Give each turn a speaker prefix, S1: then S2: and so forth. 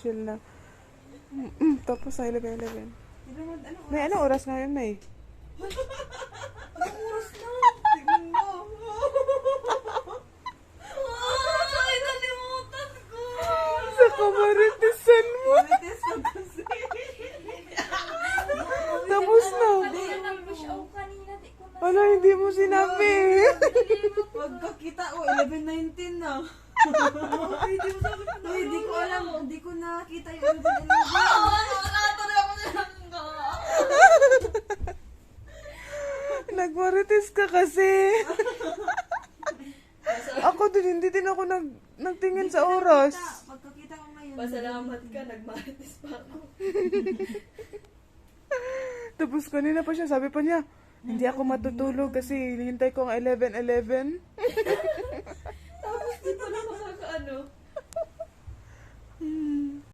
S1: chill na. Tapos sa 11:11.
S2: Di naman, ano
S1: May anong oras ngayon, May?
S2: Anong oras na? Tignan mo.
S3: Ay, nalimutan ko!
S1: Sa kamaritisan mo.
S2: Marites ka kasi.
S1: Tapos na.
S3: Kanina nag-push out kanina, di ko na.
S1: Wala, hindi mo sinabi.
S2: Pagkakita ko, 11:19 na. Uy, di ko alam. Di ko nakita yung 11:11.
S3: Nakatuloy ako sa langga.
S1: Nagmarites ka kasi. Ako din, hindi din ako nagtingin sa oras.
S2: Pagkakita ko ngayon.
S3: Pasalamat ka, nagmarites pa ako.
S1: Tapos kanina pa siya, sabi pa niya, hindi ako matutulog kasi hinihintay ko ang 11:11.
S3: Tapos di pa na makakaano.